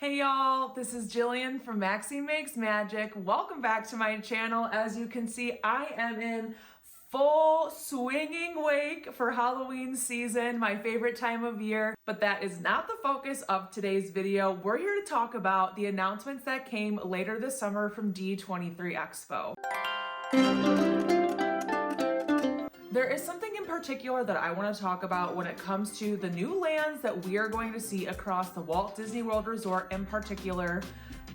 Hey y'all, this is Jillian from Maxine Makes Magic. Welcome back to my channel. As you can see, I am in full swinging wake for Halloween season, my favorite time of year. But that is not the focus of today's video. We're here to talk about the announcements that came later this summer from D23 Expo. There is something in particular that I want to talk about when it comes to the new lands that we are going to see across the Walt Disney World Resort in particular,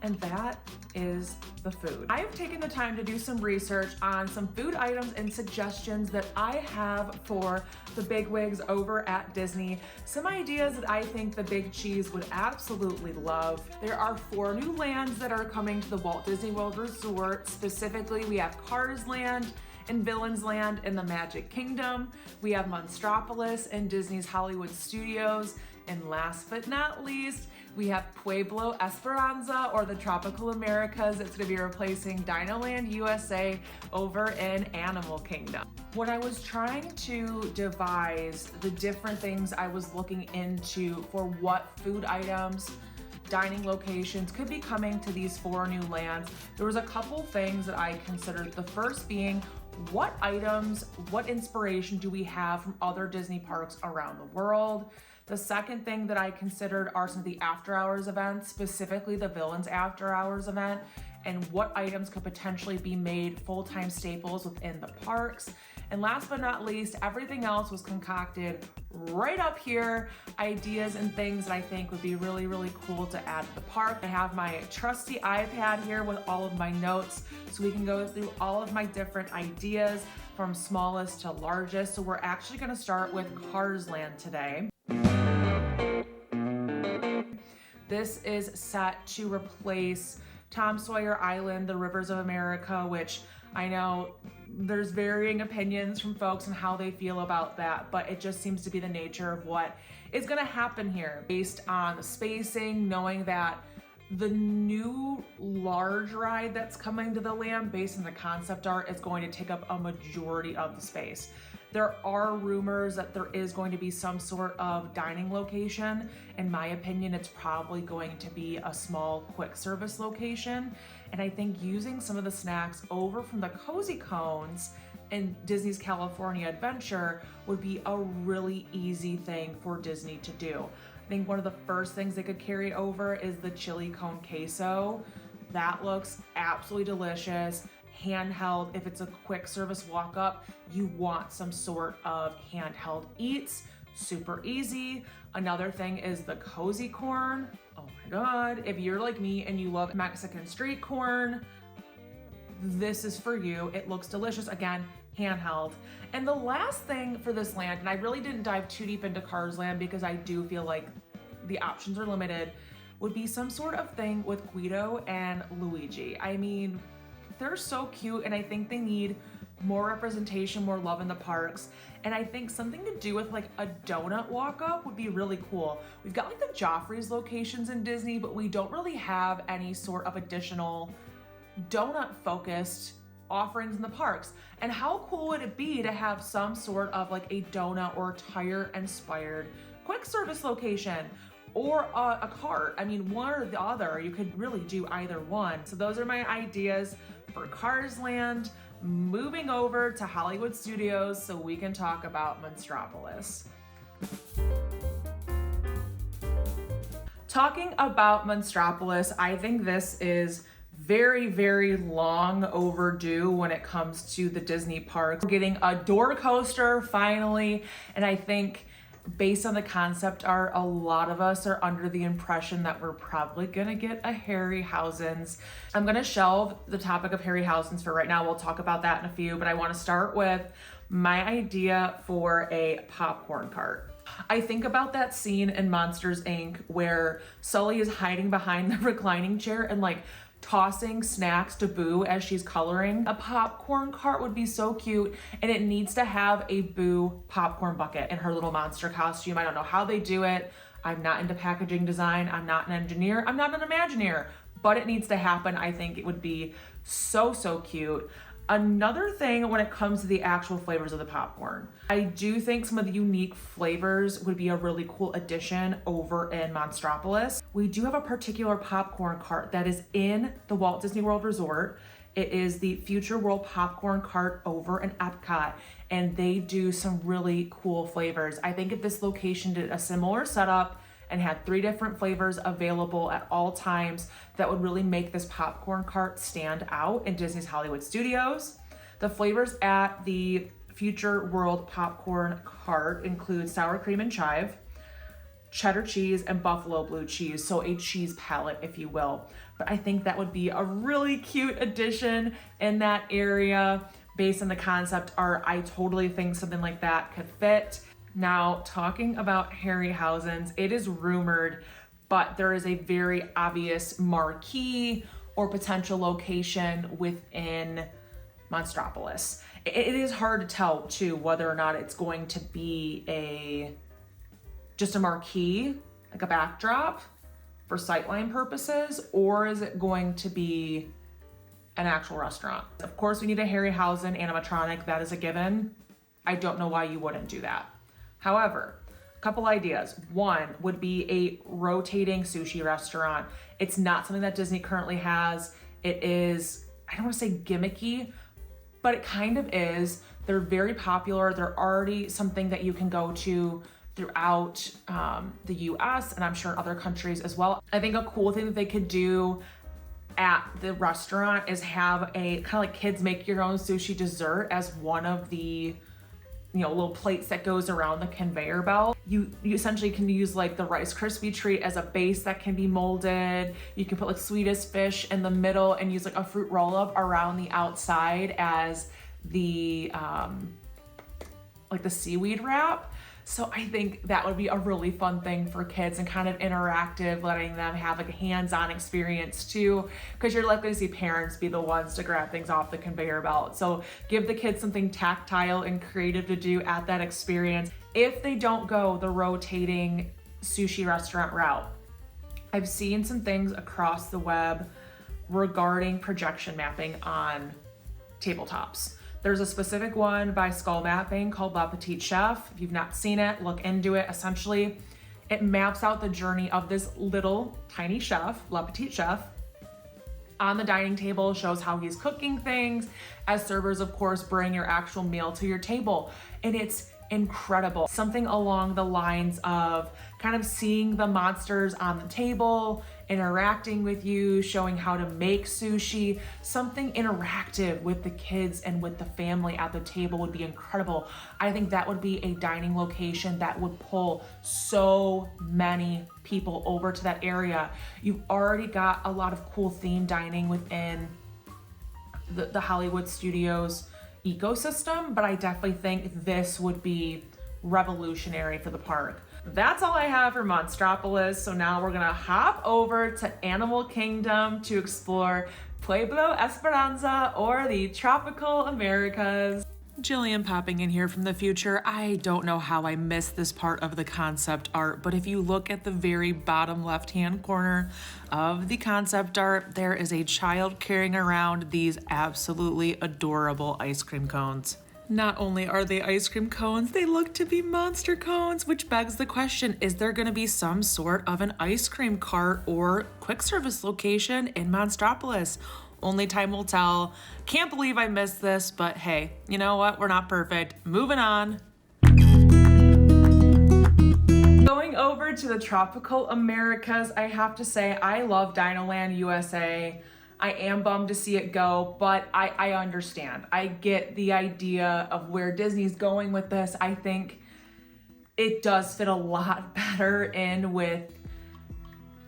and that is the food. I have taken the time to do some research on some food items and suggestions that I have for the bigwigs over at Disney. Some ideas that I think the big cheese would absolutely love. There are 4 new lands that are coming to the Walt Disney World Resort. Specifically, we have Cars Land and Villians Land in the Magic Kingdom. We have Monstropolous and Disney's Hollywood Studios. And last but not least, we have Pueblo Esperanza, or the Tropical Americas. It's gonna be replacing Dino Land USA over in Animal Kingdom. When I was trying to devise the different things I was looking into for what food items, dining locations could be coming to these 4 new lands, there was a couple things that I considered. The first being, what items, what inspiration do we have from other Disney parks around the world? The second thing that I considered are some of the after hours events, specifically the Villains after hours event, and what items could potentially be made full-time staples within the parks. And last but not least, everything else was concocted right up here, ideas and things that I think would be really, really cool to add to the park. I have my trusty iPad here with all of my notes, so we can go through all of my different ideas from smallest to largest. So we're actually gonna start with Cars Land today. This is set to replace Tom Sawyer Island, the Rivers of America, which I know there's varying opinions from folks on how they feel about that, but it just seems to be the nature of what is gonna happen here based on the spacing, knowing that the new large ride that's coming to the land based on the concept art is going to take up a majority of the space. There are rumors that there is going to be some sort of dining location. In my opinion, it's probably going to be a small quick service location. And I think using some of the snacks over from the Cozy Cones in Disney's California Adventure would be a really easy thing for Disney to do. I think one of the first things they could carry over is the chili cone queso. That looks absolutely delicious. Handheld, if it's a quick service walk up, you want some sort of handheld eats, super easy. Another thing is the cozy corn. Oh my God, if you're like me and you love Mexican street corn, this is for you. It looks delicious, again, handheld. And the last thing for this land, and I really didn't dive too deep into Cars Land because I do feel like the options are limited, would be some sort of thing with Guido and Luigi. I mean, they're so cute, and I think they need more representation, more love in the parks. And I think something to do with like a donut walk up would be really cool. We've got like the Joffrey's locations in Disney, but we don't really have any sort of additional donut focused offerings in the parks. And how cool would it be to have some sort of like a donut or tire inspired quick service location? Or a cart. I mean, one or the other. You could really do either one. So those are my ideas for Cars Land. Moving over to Hollywood Studios so we can talk about Monstropolous. Talking about Monstropolous, I think this is very, very long overdue when it comes to the Disney parks. We're getting a door coaster finally, and I think based on the concept art, a lot of us are under the impression that we're probably gonna get a Harryhausen's. I'm gonna shelve the topic of Harryhausen's for right now. We'll talk about that in a few, but I wanna start with my idea for a popcorn cart. I think about that scene in Monsters, Inc. where Sully is hiding behind the reclining chair and like tossing snacks to Boo as she's coloring. A popcorn cart would be so cute, and it needs to have a Boo popcorn bucket in her little monster costume. I don't know how they do it. I'm not into packaging design. I'm not an engineer. I'm not an Imagineer, but it needs to happen. I think it would be so, so cute. Another thing when it comes to the actual flavors of the popcorn, I do think some of the unique flavors would be a really cool addition over in Monstropolous. We do have a particular popcorn cart that is in the Walt Disney World Resort. It is the Future World Popcorn Cart over in Epcot, and they do some really cool flavors. I think if this location did a similar setup and had 3 different flavors available at all times, that would really make this popcorn cart stand out in Disney's Hollywood Studios. The flavors at the Future World Popcorn Cart include sour cream and chive, cheddar cheese, and buffalo blue cheese, so a cheese palette, if you will. But I think that would be a really cute addition in that area based on the concept art. I totally think something like that could fit. Now, talking about Harryhausen's, it is rumored, but there is a very obvious marquee or potential location within Monstropolous. It is hard to tell too whether or not it's going to be just a marquee, like a backdrop for sightline purposes, or is it going to be an actual restaurant? Of course, we need a Harryhausen animatronic, that is a given. I don't know why you wouldn't do that. However, a couple ideas. One would be a rotating sushi restaurant. It's not something that Disney currently has. It is, I don't want to say gimmicky, but it kind of is. They're very popular. They're already something that you can go to throughout the US, and I'm sure in other countries as well. I think a cool thing that they could do at the restaurant is have a kind of like kids make your own sushi dessert as one of the little plates that goes around the conveyor belt. You essentially can use like the Rice Krispie treat as a base that can be molded. You can put like Swedish fish in the middle and use like a fruit roll up around the outside as the like the seaweed wrap. So I think that would be a really fun thing for kids and kind of interactive, letting them have like a hands-on experience too, because you're likely to see parents be the ones to grab things off the conveyor belt. So give the kids something tactile and creative to do at that experience. If they don't go the rotating sushi restaurant route, I've seen some things across the web regarding projection mapping on tabletops. There's a specific one by Skull Mapping called La Petite Chef. If you've not seen it, look into it. Essentially, it maps out the journey of this little tiny chef, La Petite Chef, on the dining table, shows how he's cooking things. As servers, of course, bring your actual meal to your table. And it's incredible. Something along the lines of kind of seeing the monsters on the table, interacting with you, showing how to make sushi. Something interactive with the kids and with the family at the table would be incredible. I think that would be a dining location that would pull so many people over to that area. You've already got a lot of cool theme dining within the Hollywood Studios ecosystem, but I definitely think this would be revolutionary for the park. That's all I have for Monstropolous. So now we're gonna hop over to Animal Kingdom to explore Pueblo Esperanza, or the tropical Americas. Jillian popping in here from the future. I don't know how I missed this part of the concept art, but if you look at the very bottom left-hand corner of the concept art, there is a child carrying around these absolutely adorable ice cream cones. Not only are they ice cream cones, they look to be monster cones, which begs the question, is there going to be some sort of an ice cream cart or quick service location in Monstropolous? Only time will tell. Can't believe I missed this, but hey, you know what? We're not perfect. Moving on. Going over to the tropical Americas, I have to say I love Dinoland USA. I am bummed to see it go, but I understand. I get the idea of where Disney's going with this. I think it does fit a lot better in with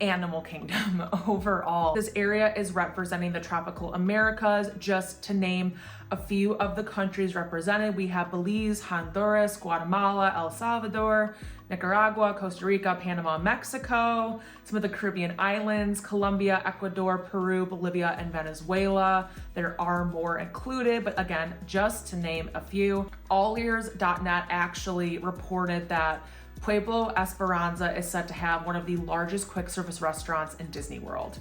Animal Kingdom overall. This area is representing the tropical Americas. Just to name a few of the countries represented, we have Belize, Honduras, Guatemala, El Salvador, Nicaragua, Costa Rica, Panama, Mexico, some of the Caribbean islands, Colombia, Ecuador, Peru, Bolivia, and Venezuela. There are more included, but again, just to name a few. Allears.net actually reported that Pueblo Esperanza is said to have one of the largest quick service restaurants in Disney World.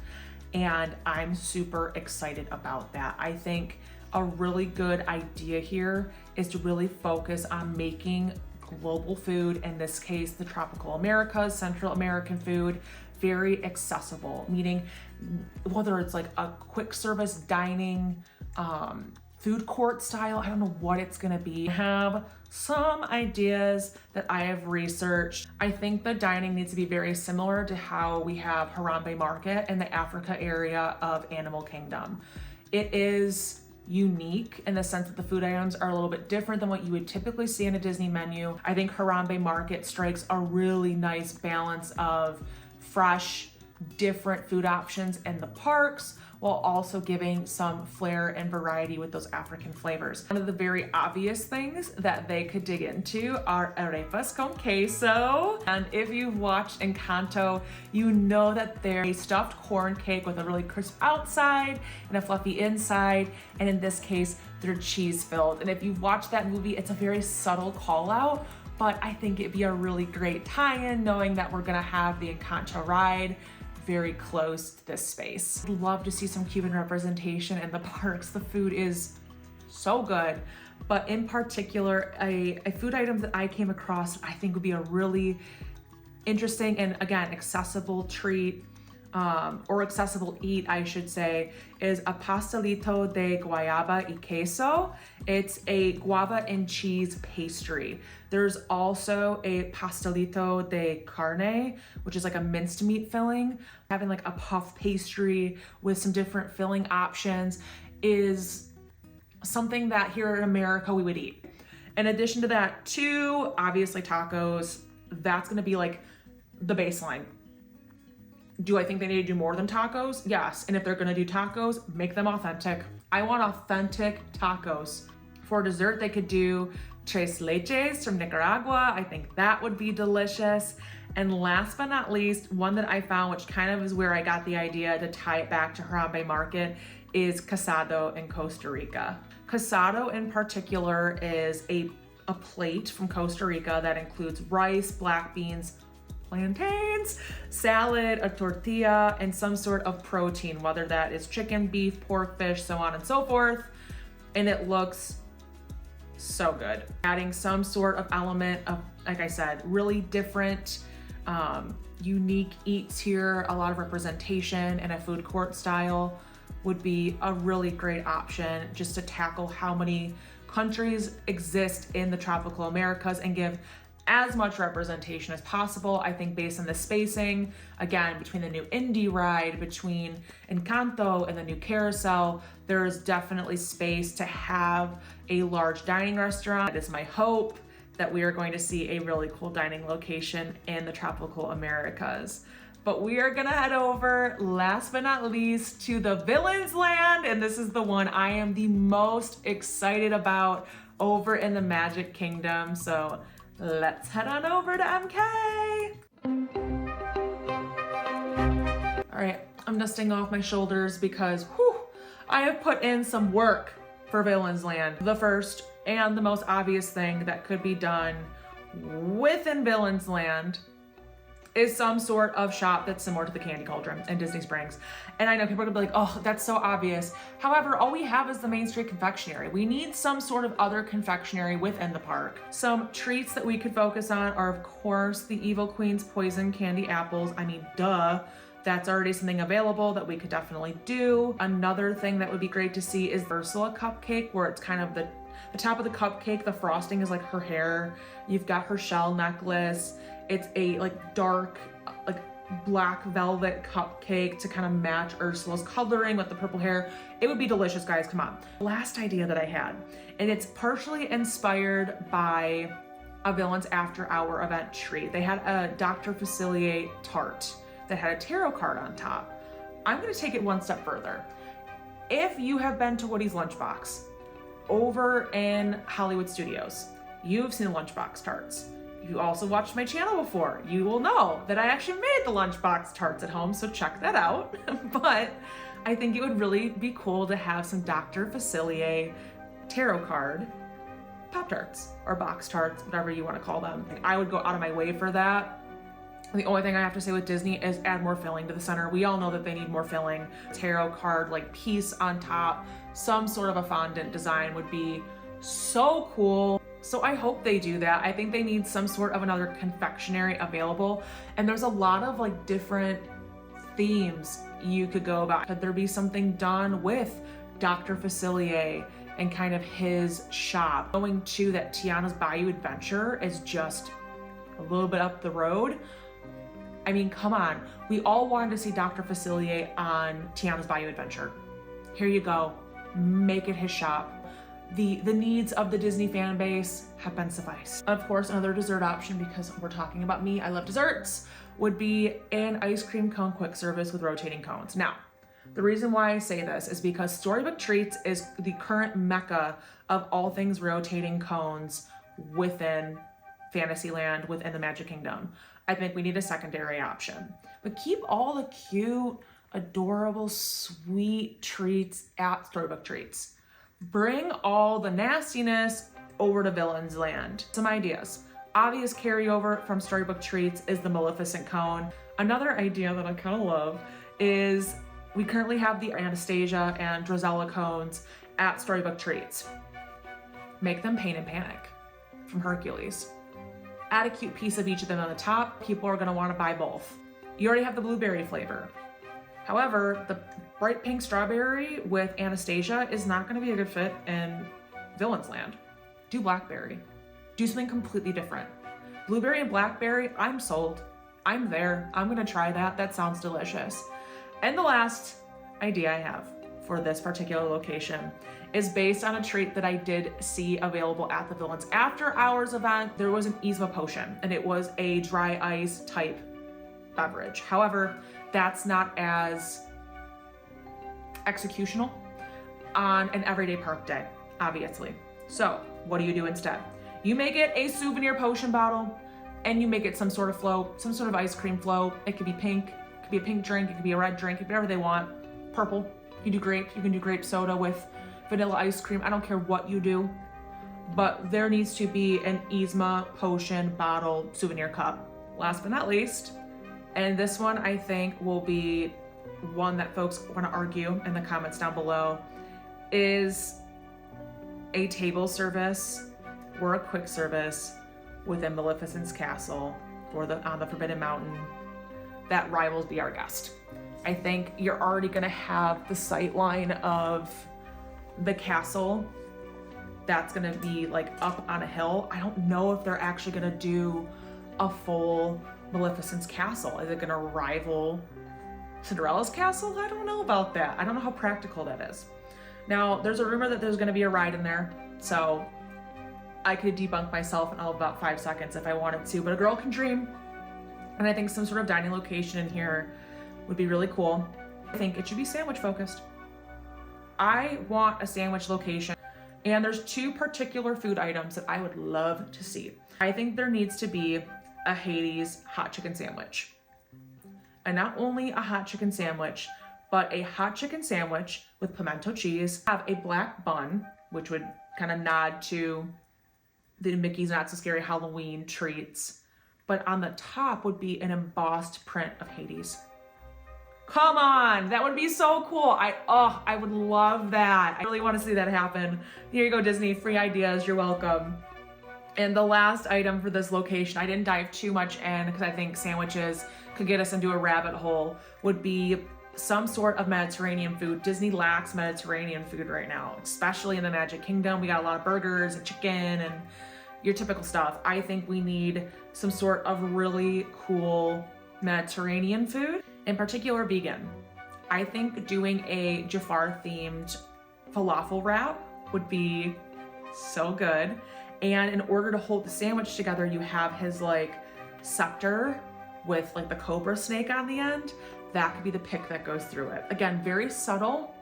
And I'm super excited about that. I think a really good idea here is to really focus on making global food, in this case, the tropical Americas, Central American food, very accessible, meaning whether it's like a quick service dining, food court style, I don't know what it's gonna be. I have some ideas that I have researched. I think the dining needs to be very similar to how we have Harambe Market in the Africa area of Animal Kingdom. It is unique in the sense that the food items are a little bit different than what you would typically see in a Disney menu. I think Harambe Market strikes a really nice balance of fresh, different food options in the parks, while also giving some flair and variety with those African flavors. One of the very obvious things that they could dig into are arepas con queso. And if you've watched Encanto, you know that they're a stuffed corn cake with a really crisp outside and a fluffy inside. And in this case, they're cheese filled. And if you've watched that movie, it's a very subtle call out, but I think it'd be a really great tie-in knowing that we're gonna have the Encanto ride very close to this space. I'd love to see some Cuban representation in the parks. The food is so good, but in particular, a food item that I came across I think would be a really interesting and again, accessible treat, or accessible eat, I should say, is a pastelito de guayaba y queso. It's a guava and cheese pastry. There's also a pastelito de carne, which is like a minced meat filling. Having like a puff pastry with some different filling options is something that here in America we would eat. In addition to that, too, obviously tacos, that's gonna be like the baseline. Do I think they need to do more than tacos? Yes. And if they're gonna do tacos, make them authentic. I want authentic tacos. For dessert, they could do tres leches from Nicaragua. I think that would be delicious. And last but not least, one that I found, which kind of is where I got the idea to tie it back to Harambe Market, is casado in Costa Rica. Casado in particular is a plate from Costa Rica that includes rice, black beans, plantains, salad, a tortilla, and some sort of protein, whether that is chicken, beef, pork, fish, so on and so forth. And it looks so good. Adding some sort of element of, like I said, really different, unique eats here, a lot of representation in a food court style would be a really great option just to tackle how many countries exist in the tropical Americas and give as much representation as possible. I think based on the spacing, again, between the new Indy ride, between Encanto and the new carousel, there is definitely space to have a large dining restaurant. It is my hope that we are going to see a really cool dining location in the tropical Americas. But we are gonna head over, last but not least, to the Villians Land, and this is the one I am the most excited about over in the Magic Kingdom. So let's head on over to MK. All right, I'm dusting off my shoulders because I have put in some work for Villians Land. The first and the most obvious thing that could be done within Villians Land is some sort of shop that's similar to the Candy Cauldron in Disney Springs. And I know people are gonna be like, oh, that's so obvious. However, all we have is the Main Street Confectionery. We need some sort of other confectionery within the park. Some treats that we could focus on are, of course, the Evil Queen's Poison Candy Apples. I mean, duh. That's already something available that we could definitely do. Another thing that would be great to see is Ursula cupcake, where it's kind of the top of the cupcake, the frosting is like her hair. You've got her shell necklace. It's a like dark, like black velvet cupcake to kind of match Ursula's coloring with the purple hair. It would be delicious, guys, come on. Last idea that I had, and it's partially inspired by a Villains After Hour event treat. They had a Dr. Facilier tart that had a tarot card on top. I'm gonna take it one step further. If you have been to Woody's Lunchbox over in Hollywood Studios, you've seen the Lunchbox tarts. If you also watched my channel before, you will know that I actually made the Lunchbox tarts at home, so check that out. But I think it would really be cool to have some Dr. Facilier tarot card Pop-Tarts or box tarts, whatever you want to call them. I would go out of my way for that. The only thing I have to say with Disney is add more filling to the center. We all know that they need more filling. Tarot card like piece on top, some sort of a fondant design would be so cool. So I hope they do that. I think they need some sort of another confectionery available. And there's a lot of like different themes you could go about. Could there be something done with Dr. Facilier and kind of his shop? Going to that Tiana's Bayou Adventure is just a little bit up the road. I mean, come on. We all wanted to see Dr. Facilier on Tiana's Bayou Adventure. Here you go. Make it his shop. The needs of the Disney fan base have been sufficed. Of course, another dessert option, because we're talking about me, I love desserts, would be an ice cream cone quick service with rotating cones. Now, the reason why I say this is because Storybook Treats is the current mecca of all things rotating cones within Fantasyland, within the Magic Kingdom. I think we need a secondary option. But keep all the cute, adorable, sweet treats at Storybook Treats. Bring all the nastiness over to Villians Land. Some ideas. Obvious carryover from Storybook Treats is the Maleficent cone. Another idea that I kind of love is we currently have the Anastasia and Drizella cones at Storybook Treats. Make them Pain and Panic from Hercules. Add a cute piece of each of them on the top. People are going to want to buy both. You already have the blueberry flavor. However, the bright pink strawberry with Anastasia is not going to be a good fit in Villians Land. Do blackberry. Do something completely different. Blueberry and blackberry, I'm sold. I'm there. I'm going to try that. That sounds delicious. And the last idea I have for this particular location is based on a treat that I did see available at the Villians After Hours event. There was an Yzma potion, and it was a dry ice type beverage. However, that's not as executional on an everyday park day, obviously. So what do you do instead? You make it a souvenir potion bottle, and you make it some sort of float, some sort of ice cream float. It could be pink, it could be a pink drink, it could be a red drink, whatever they want. Purple, you do grape, you can do grape soda with vanilla ice cream. I don't care what you do, but there needs to be an Yzma potion bottle souvenir cup. Last but not least, and this one I think will be one that folks want to argue in the comments down below, is a table service or a quick service within Maleficent's castle or on the Forbidden Mountain that rivals Be Our Guest. I think you're already going to have the sight line of the castle that's going to be like up on a hill. I don't know if they're actually going to do a full Maleficent's castle. Is it going to rival Cinderella's castle? I don't know about that. I don't know how practical that is. Now, there's a rumor that there's going to be a ride in there, so I could debunk myself in about 5 seconds if I wanted to, but a girl can dream. And I think some sort of dining location in here would be really cool. I think it should be sandwich focused. I want a sandwich location, and there's two particular food items that I would love to see. I think there needs to be a Hades hot chicken sandwich. And not only a hot chicken sandwich, but a hot chicken sandwich with pimento cheese, have a black bun, which would kind of nod to the Mickey's Not So Scary Halloween treats, but on the top would be an embossed print of Hades. Come on, that would be so cool. I would love that. I really want to see that happen. Here you go, Disney, free ideas, you're welcome. And the last item for this location, I didn't dive too much in because I think sandwiches could get us into a rabbit hole, would be some sort of Mediterranean food. Disney lacks Mediterranean food right now, especially in the Magic Kingdom. We got a lot of burgers and chicken and your typical stuff. I think we need some sort of really cool Mediterranean food, in particular vegan. I think doing a Jafar themed falafel wrap would be so good. And in order to hold the sandwich together, you have his like scepter with like the cobra snake on the end. That could be the pick that goes through it. Again, very subtle,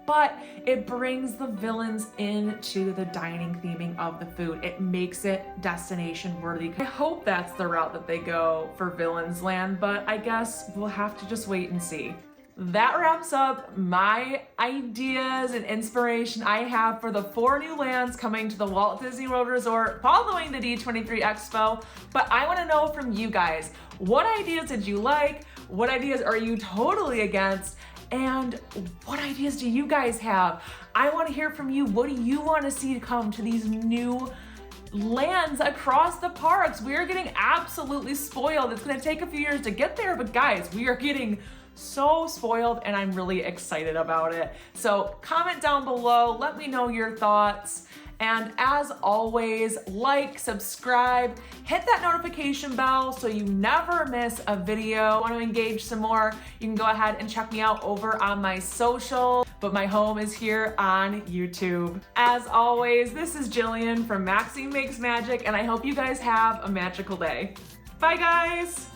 but it brings the villains into the dining theming of the food. It makes it destination worthy. I hope that's the route that they go for Villians Land, but I guess we'll have to just wait and see. that wraps up my ideas and inspiration I have for the 4 new lands coming to the Walt Disney World Resort following the D23 Expo. But I want to know from you guys, what ideas did you like? What ideas are you totally against? And what ideas do you guys have? I want to hear from you. What do you want to see come to these new lands across the parks? We are getting absolutely spoiled. It's going to take a few years to get there, but guys, we are getting so spoiled and I'm really excited about it. So comment down below, let me know your thoughts. And as always, like, subscribe, hit that notification bell so you never miss a video. Want to engage some more? You can go ahead and check me out over on my social, but my home is here on YouTube. As always, this is Jillian from Maxine Makes Magic, and I hope you guys have a magical day. Bye guys!